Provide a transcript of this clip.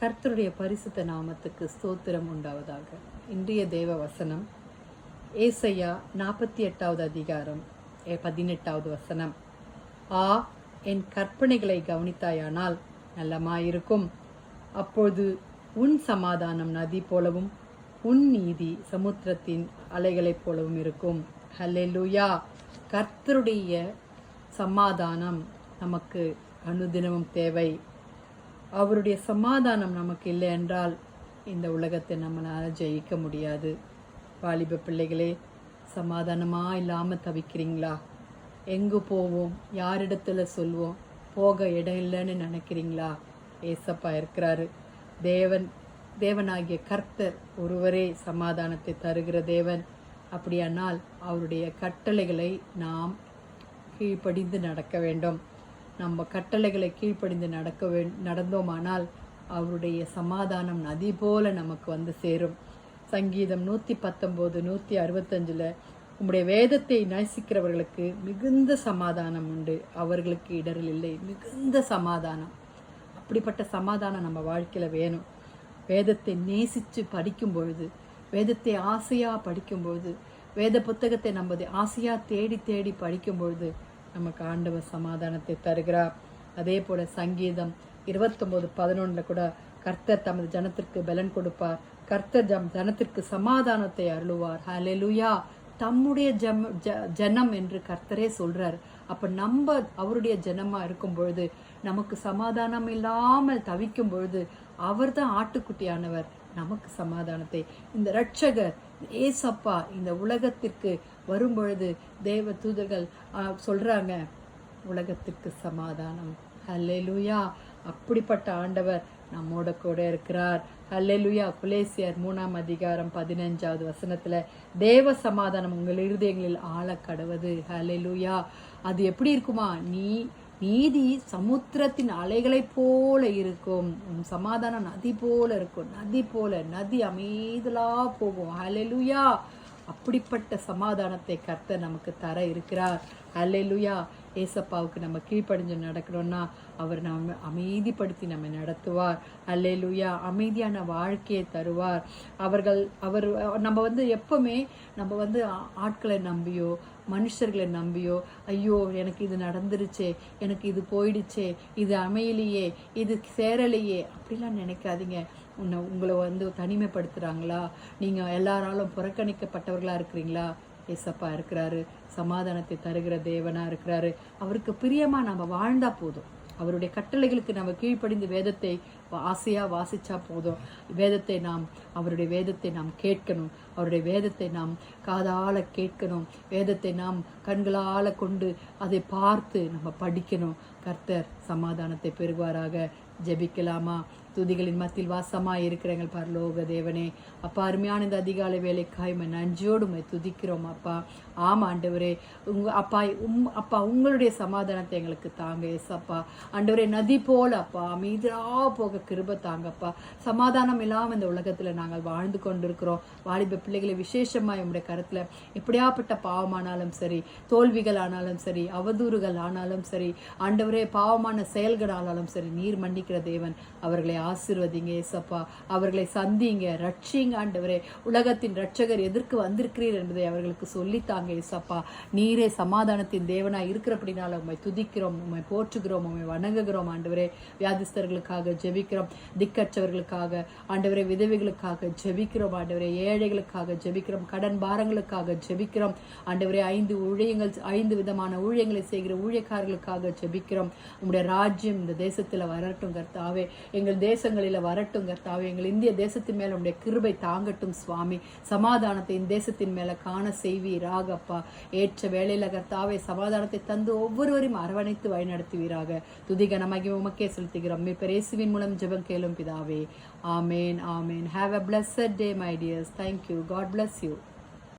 கர்த்தருடைய பரிசுத்த நாமத்துக்கு ஸ்தோத்திரம் உண்டாவதாக. இன்றைய தேவ வசனம் ஏசாயா 48வது அதிகாரம் 18வது வசனம். என் கற்பனைகளை கவனித்தாயானால் நல்லமாயிருக்கும். அப்பொழுது உன் சமாதானம் நதி போலவும் உன் நீதி சமுத்திரத்தின் அலைகளைப் போலவும் இருக்கும். ஹல்லேலூயா. கர்த்தருடைய சமாதானம் நமக்கு அனுதினமும் தேவை. அவருடைய சமாதானம் நமக்கு இல்லை என்றால் இந்த உலகத்தை நம்மளால் ஜெயிக்க முடியாது. வாலிப பிள்ளைகளே, சமாதானமாக இல்லாமல் தவிக்கிறீங்களா? எங்கு போவோம், யாரிடத்துல சொல்வோம், போக இடம் இல்லைன்னு நினைக்கிறீங்களா? ஏசப்பா இருக்கிறாரு. தேவனாகிய கர்த்தர் ஒருவரே சமாதானத்தை தருகிற தேவன். அப்படியானால் அவருடைய கட்டளைகளை நாம் கீழ்ப்படிந்து நடக்க வேண்டும். நம்ம கட்டளைகளை கீழ்ப்படிந்து நடந்தோமானால் அவருடைய சமாதானம் நதி போல நமக்கு வந்து சேரும். சங்கீதம் 119 165 உம்முடைய வேதத்தை நேசிக்கிறவர்களுக்கு மிகுந்த சமாதானம் உண்டு, அவர்களுக்கு இடரில் இல்லை. மிகுந்த சமாதானம். அப்படிப்பட்ட சமாதானம் நம்ம வாழ்க்கையில் வேணும். வேதத்தை நேசித்து படிக்கும் பொழுது, வேதத்தை ஆசையாக படிக்கும் பொழுது, வேத புத்தகத்தை நம்ம ஆசையாக தேடி தேடி படிக்கும் பொழுது நமக்கு ஆண்டவர் சமாதானத்தை தருகிறார். அதே போல சங்கீதம் 29:11 கூட கர்த்தர் தமது ஜனத்திற்கு பலன் கொடுப்பார், கர்த்தர் ஜனத்திற்கு சமாதானத்தை அருளுவார். ஹல்லேலூயா. தம்முடைய ஜனம் என்று கர்த்தரே சொல்றார். அப்ப நம்ம அவருடைய ஜனமா இருக்கும் பொழுது, நமக்கு சமாதானம் இல்லாமல் தவிக்கும் பொழுது, அவர் தான் ஆட்டுக்குட்டியானவர் நமக்கு சமாதானத்தை. இந்த இரட்சகர் ஏசப்பா இந்த உலகத்திற்கு வரும் பொழுது தேவ தூதர்கள் சொல்றாங்க, உலகத்திற்கு சமாதானம். ஹல்லேலூயா. அப்படிப்பட்ட ஆண்டவர் நம்மோட கூட இருக்கிறார். ஹல்லேலூயா. கொலோசியர் 3ஆம் அதிகாரம் 15வது வசனத்துல தேவ சமாதானம் உங்கள் இருதயங்களில் ஆழக்கடவது. ஹல்லேலூயா. அது எப்படி இருக்குமா? நீதி சமுத்திரத்தின் அலைகளைப் போல இருக்கும். உன் சமாதானம் நதி போல இருக்கும். நதி அமைதலா போகும். ஹல்லேலூயா. அப்படிப்பட்ட சமாதானத்தை கர்த்தர் நமக்கு தர இருக்கிறார். ஹல்லேலூயா. ஏசப்பாவுக்கு நம்ம கீழ்ப்படிஞ்சு நடக்கணும்னா அவர் நம்ம அமைதிப்படுத்தி நம்ம நடத்துவார். ஹல்லேலூயா. அமைதியான வாழ்க்கையை தருவார். அவர் நம்ம எப்பவுமே நம்ம ஆட்களை நம்பியோ மனுஷர்களை நம்பியோ, ஐயோ எனக்கு இது நடந்துருச்சே, எனக்கு இது போயிடுச்சே, இது அமையலையே, இது சேரலையே, அப்படிலாம் நினைக்காதீங்க. உங்களை தனிமைப்படுத்துறாங்களா, நீங்க எல்லாராலும் புறக்கணிக்கப்பட்டவர்களா இருக்கிறீங்களா? ஏசப்பா இருக்கிறாரு. சமாதானத்தை தருகிற தேவனா இருக்கிறாரு. அவருக்கு பிரியமா நம்ம வாழ்ந்தா போதும். அவருடைய கட்டளைகளுக்கு நம்ம கீழ்ப்படிந்து வேதத்தை ஆசையா வாசிச்சா போதும். அவருடைய வேதத்தை நாம் கேட்கணும். அவருடைய வேதத்தை நாம் காதால கேட்கணும். வேதத்தை நாம் கண்களால கொண்டு அதை பார்த்து நம்ம படிக்கணும். கர்த்தர் சமாதானத்தை பெறுவாராக. ஜெபிக்கலாமா? துதிகளின் மத்தியில் வாசமாய் இருக்கிற எங்கள் பரலோக தேவனே, அப்பா, அருமையான இந்த அதிகாலை வேலைக்காய் நன்றியோடு துதிக்கிறோம் அப்பா. ஆமா ஆண்டவரே, அப்பா உங்களுடைய சமாதானத்தை எங்களுக்கு தாங்க ஏசப்பா. ஆண்டவரே, நதி போல அப்பா அமைதியா போக கிருபை தாங்கப்பா. சமாதானம் இல்லாமல் இந்த உலகத்துல நாங்கள் வாழ்ந்து கொண்டிருக்கிறோம். வாலிப பிள்ளைகளை விசேஷமாய் உங்களுடைய கருத்துல எப்படியாப்பட்ட பாவமானாலும் சரி, தோல்விகள் ஆனாலும் சரி, அவதூறுகள் ஆனாலும் சரி, ஆண்டவரே பாவமான செயல்கள் ஆனாலும் சரி, நீர் மன்னிக்கிற தேவன். அவர்களை ஆசீர்வதிங்க ஏசப்பா. அவர்களை சந்திங்க, ரட்சிங்க ஆண்டவரே. உலகத்தின் ரட்சகர் எதற்கு வந்திருக்கிறீர் என்பதை அவர்களுக்கு சொல்லித்தாங்க ஏசப்பா. நீரே சமாதானத்தின் தேவனாய் இருக்கிறபடினால உம்மை துதிக்கிறோம், உம்மை போற்றுகிறோம், உம்மை வணங்குகிறோம் ஆண்டவரே. வியாதிஸ்தர்களுக்காக ஜெபிக்கிறோம், திக்கற்றவர்களுக்காக ஆண்டவரே, விதவைகளுக்காக ஜெபிக்கிறோம் ஆண்டவரே, ஏழைகளுக்காக ஜெபிக்கிறோம், கடன் பாரங்களுக்காக ஜெபிக்கிறோம் ஆண்டவரே. 5 விதமான ஊழியங்களை செய்கிற ஊழியக்காரர்களுக்காக ஜெபிக்கிறோம். உங்களுடைய ராஜ்யம் இந்த தேசத்துல வரட்டும் கர்த்தாவே. எங்கள் தேசங்களில் வரட்டும் கர்த்தாவே. எங்கள் இந்திய தேசத்தின் மேல உடைய கிருபை தாங்கட்டும் சுவாமி. சமாதானத்தை இந்த தேசத்தின் மேல காண செய்வீராக அப்பா. ஏற்ற வேளையில கர்த்தாவே சமாதானத்தை தந்து ஒவ்வொருவரையும் அரவணைத்து வழிநடத்துவீராக. துதிக நமக்கு உமக்கே செலுத்துகிறோம். இயேசுவின் மூலம் ஜெபம் கேளும் பிதாவே. ஆமேன், ஆமேன். Have a blessed day my dears. Thank you. God bless you.